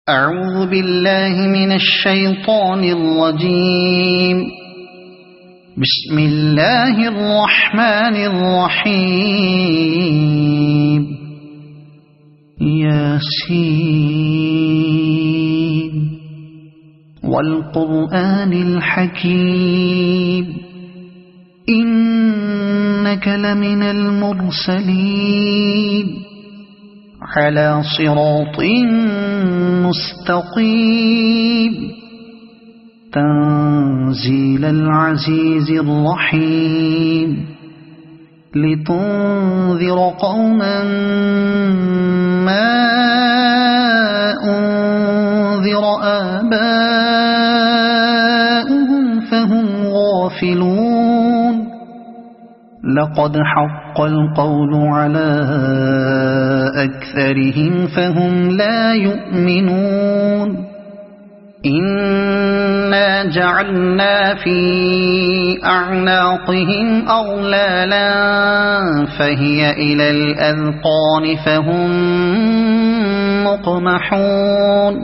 أعوذ بالله من الشيطان الرجيم. بسم الله الرحمن الرحيم. ياسين والقرآن الحكيم إنك لمن المرسلين على صراط مستقيم تنزيل العزيز الرحيم لتنذر قوما ما أنذر آباؤهم فهم غافلون. لقد حق القول على أكثرهم فهم لا يؤمنون. إنا جعلنا في أعناقهم أغلالا فهي إلى الأذقان فهم مقمحون.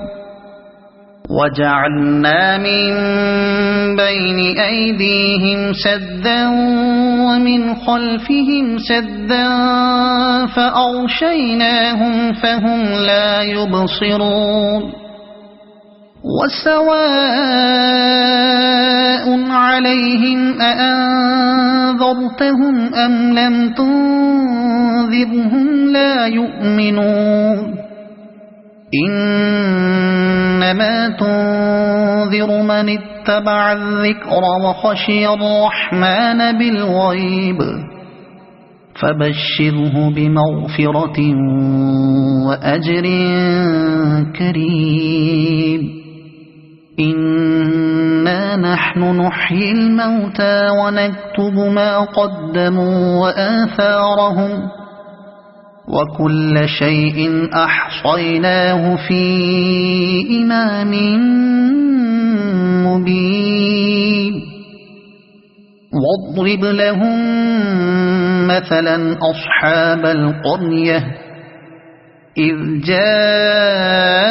وجعلنا من بين أيديهم سدا ومن خلفهم سدا فأغشيناهم فهم لا يبصرون. وسواء عليهم أأنذرتهم أم لم تنذرهم لا يؤمنون. إنما تنذر من اتبع الذكر وخشي الرحمن بالغيب فبشره بمغفرة وأجر كريم. إنا نحن نحيي الموتى ونكتب ما قدموا وآثارهم وكل شيء أحصيناه في إمام مبين. واضرب لهم مثلا أصحاب القرية إذ جاءها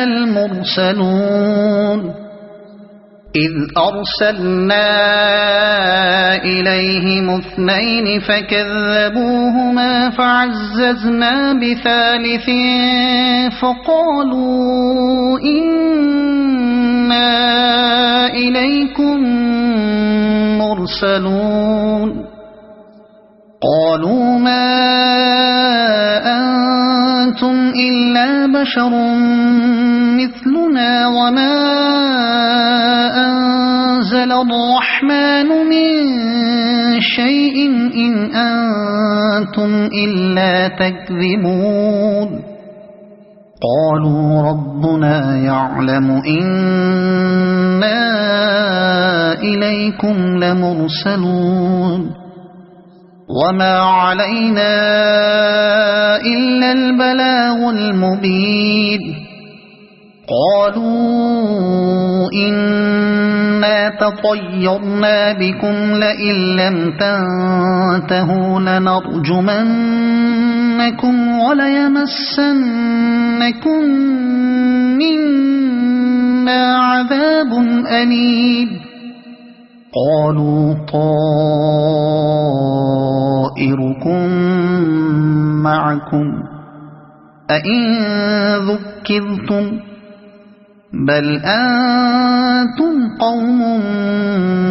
المرسلون إذ أرسلنا إليهم اثنين فكذبوهما فعززنا بثالث فقالوا إنا إليكم مرسلون. قالوا ما أنتم إلا بشر مثلنا وما أنزل الرحمن من شيء إن أنتم إلا تكذبون. قالوا ربنا يعلم إنا إليكم لمرسلون وما علينا إلا البلاغ المبين. قالوا إنا تطيرنا بكم لئن لم تنتهوا لنرجمنكم وليمسنكم منا عذاب أليم. قالوا طائركم معكم أئن ذكرتم بل أنتم قوم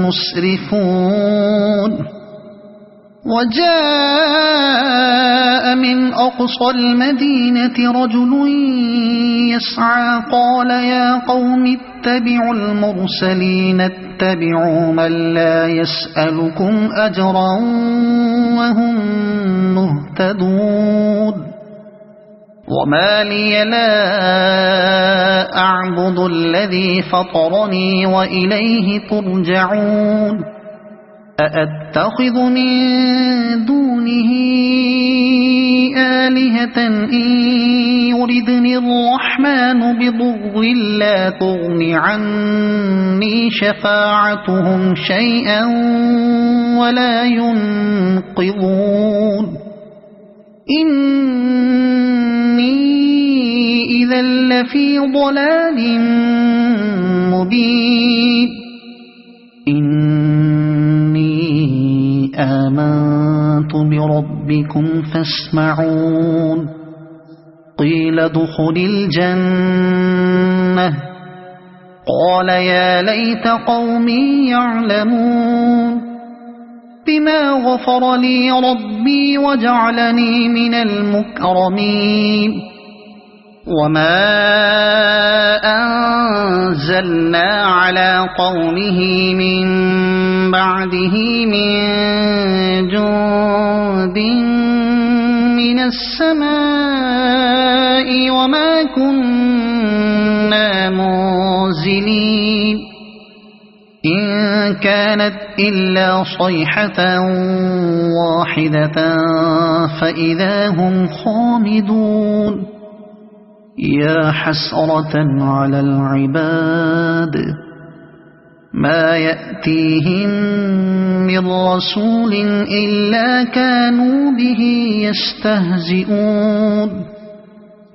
مسرفون. وجاء من أقصى المدينة رجل يسعى قال يا قوم اتبعوا المرسلين اتبعوا من لا يسألكم أجرا وهم مهتدون. وما لي لا أعبد الذي فطرني وإليه ترجعون. أأتخذ من دونه آلهة إن يردني الرحمن بضر لا تغن عني شفاعتهم شيئا ولا ينقذون. إني إذا لفي ضلال مبين إني آمنت بربكم فاسمعون قيل ادخل الجنة قال يا ليت قومي يعلمون بما غفر لي ربي وجعلني من المكرمين وما أنزلنا على قومه من بعده من جند من السماء وما كنا منزلين إن كانت إلا صيحة واحدة فإذا هم خامدون يا حسرة على العباد ما يأتيهم من رسول إلا كانوا به يستهزئون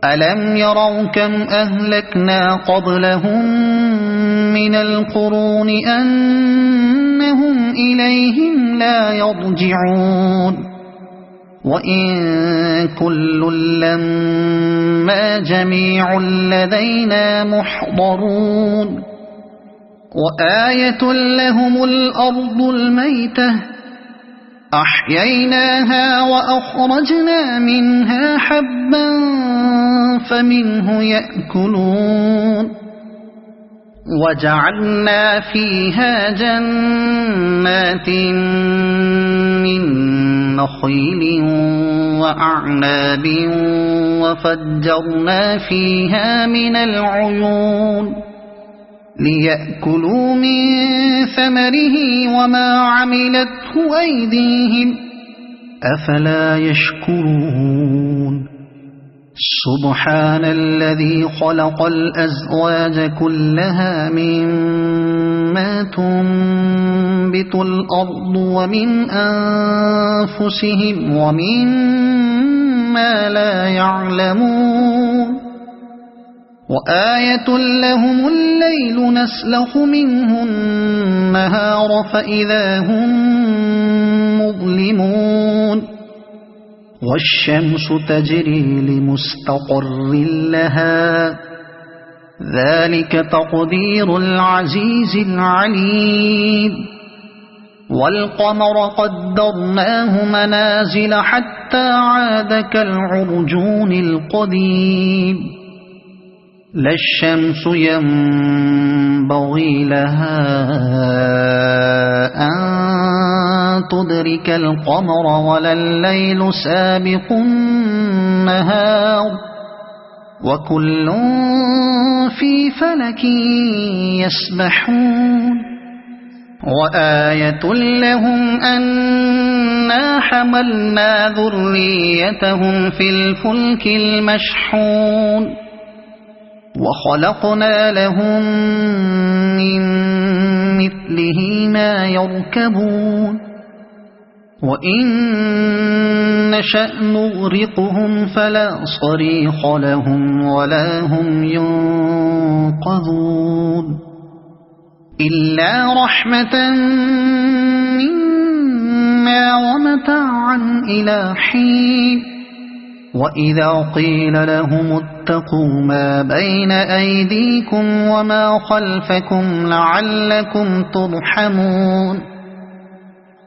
ألم يروا كم أهلكنا قبلهم من القرون أنهم إليهم لا يرجعون وإن كل لما جميع لدينا محضرون وآية لهم الأرض الميتة أحييناها وأخرجنا منها حبا فمنه يأكلون وجعلنا فيها جنات من نخيل وأعناب وفجرنا فيها من العيون ليأكلوا من ثمره وما عملته أيديهم أفلا يشكرون سبحان الذي خلق الأزواج كلها مما تنبت الأرض ومن أنفسهم ومما لا يعلمون وآية لهم الليل نسلخ منه النهار فإذا هم مظلمون والشمس تجري لمستقر لها ذلك تقدير العزيز العليم والقمر قدرناه منازل حتى عاد كالعرجون القديم لا الشمس ينبغي لها أن تدرك القمر ولا الليل سابق النهار وكل في فلك يسبحون وآية لهم أنا حملنا ذريتهم في الفلك المشحون وخلقنا لهم من مثله ما يركبون وإن نشأ نغرقهم فلا صريخ لهم ولا هم ينقذون إلا رحمة منا ومتاعا إلى حين وإذا قيل لهم اتقوا ما بين أيديكم وما خلفكم لعلكم ترحمون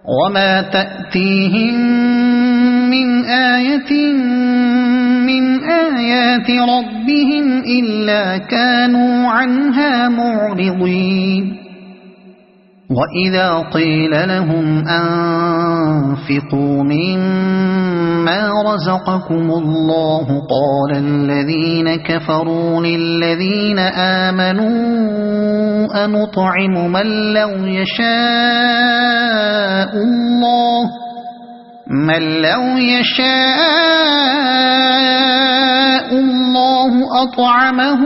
وما تأتيهم من آية من آيات ربهم إلا كانوا عنها معرضين وإذا قيل لهم أنفقوا مما رزقكم الله قال الذين كفروا للذين آمنوا أنطعم من لو يشاء الله أطعمه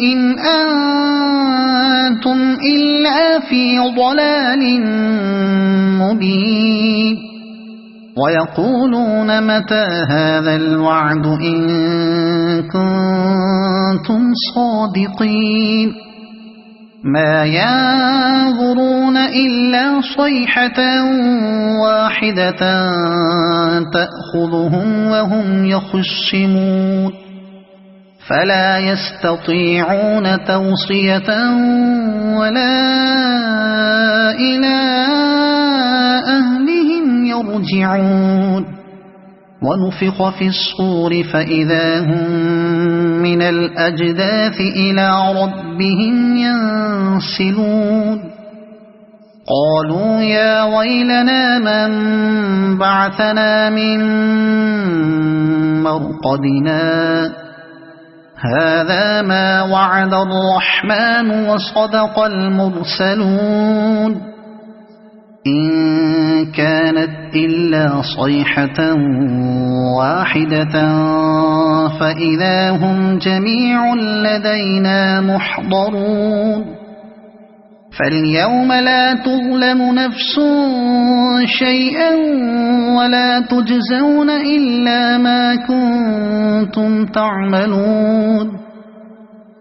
إن أنتم إلا في ضلال مبين ويقولون متى هذا الوعد إن كنتم صادقين ما ينظرون إلا صيحة واحدة تأخذهم وهم يخصمون فلا يستطيعون توصية ولا إلى أهلهم يرجعون ونفخ في الصور فإذا هم من الأجداث إلى ربهم ينسلون قالوا يا ويلنا من بعثنا من مرقدنا هذا ما وعد الرحمن وصدق المرسلون إن كانت إلا صيحة واحدة فإذا هم جميع لدينا محضرون فاليوم لا تظلم نفس شيئا ولا تجزون إلا ما كنتم تعملون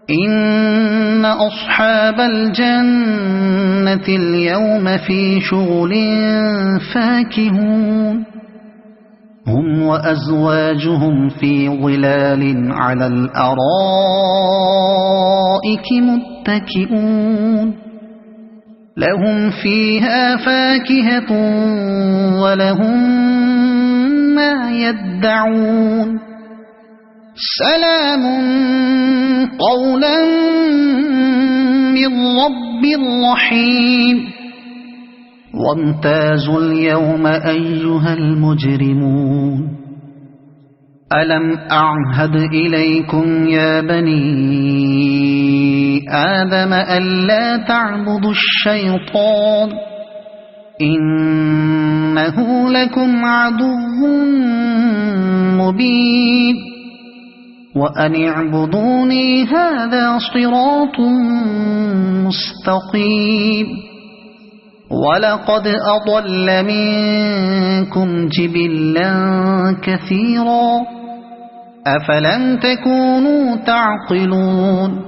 إن أصحاب الجنة اليوم في شغل فاكهون هم وأزواجهم في ظلال على الأرائك متكئون لهم فيها فاكهة ولهم ما يدعون سلام قولا من رب رحيم وامتازوا اليوم أيها المجرمون ألم أعهد إليكم يا بني آدم ألا تعبدوا الشيطان إنه لكم عدو مبين وأن اعبدوني هذا صراط مستقيم ولقد أضل منكم جبلا كثيرا أفلم تكونوا تعقلون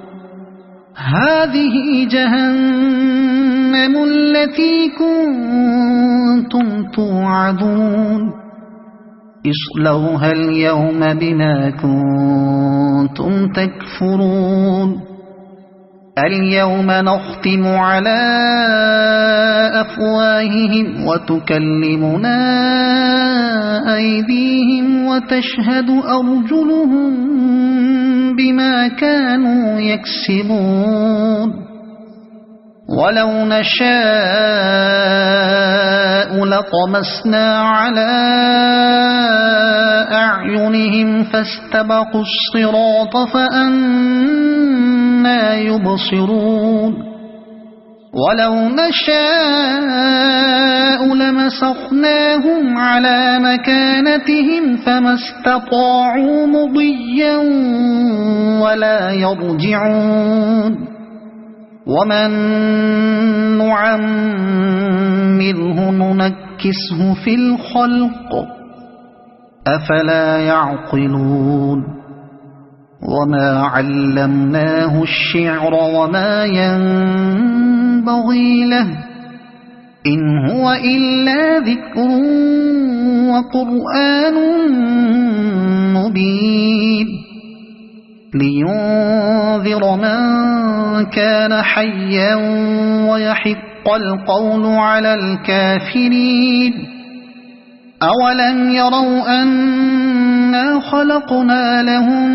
هذه جهنم التي كنتم توعدون اصلوها اليوم بما كنتم تكفرون اليوم نختم على أفواههم وتكلمنا أيديهم وتشهد أرجلهم بما كانوا يكسبون ولو نشاء لطمسنا على أعينهم فاستبقوا الصراط فأنى يبصرون ولو نشاء لمسخناهم على مكانتهم فما استطاعوا مضيا ولا يرجعون ومن نعمره ننكسه في الخلق أفلا يعقلون وما علمناه الشعر وما ينبغي له إن هو إلا ذكر وقرآن مبين لينذر من كان حيا ويحق القول على الكافرين أولم يروا أنا خلقنا لهم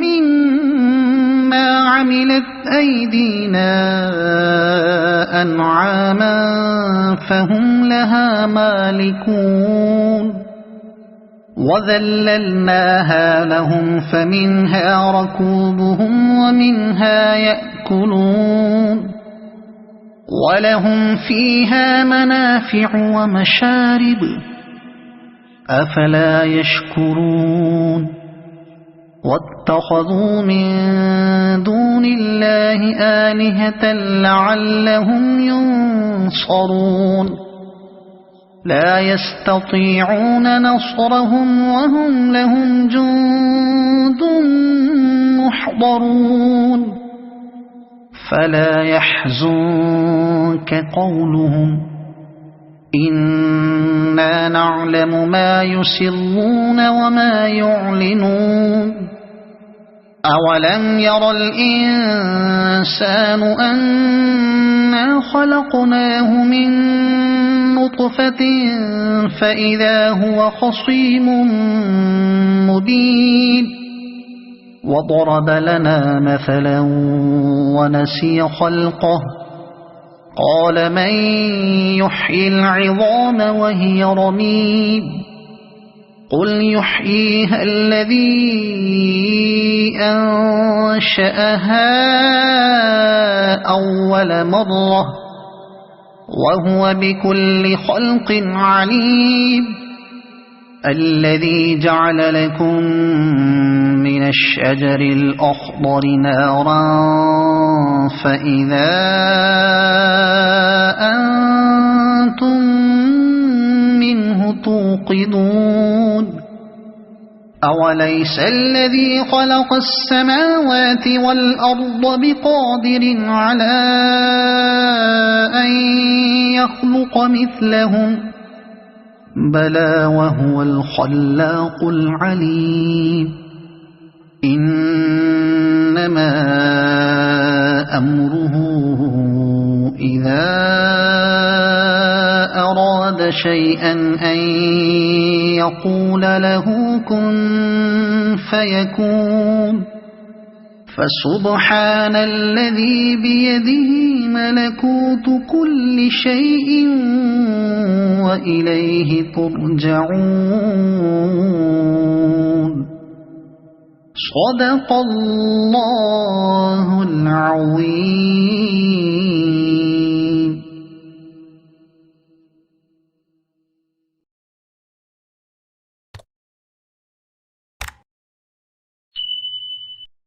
مما عملت أيدينا أنعاما فهم لها مالكون وذللناها لهم فمنها ركوبهم ومنها يأكلون ولهم فيها منافع ومشارب أفلا يشكرون واتخذوا من دون الله آلهة لعلهم ينصرون لا يستطيعون نصرهم وهم لهم جند محضرون فلا يحزنك قولهم إنا نعلم ما يسرون وما يعلنون أولم ير الإنسان أنا خلقناه من نطفة فإذا هو خصيم مبين وضرب لنا مثلا ونسي خلقه قال من يحيي العظام وهي رميم قل يحييها الذي أنشأها أول مرة وهو بكل خلق عليم الذي جعل لكم من الشجر الأخضر نارا فإذا أنتم منه توقدون أوليس الذي خلق السماوات والأرض بقادر على أن يخلق مثلهم بلى وهو الخلاق العليم إنما أمره إذا أراد شيئا أن يقول له كن فيكون فسبحان الذي بيده ملكوت كل شيء وإليه ترجعون صدق الله العظيم.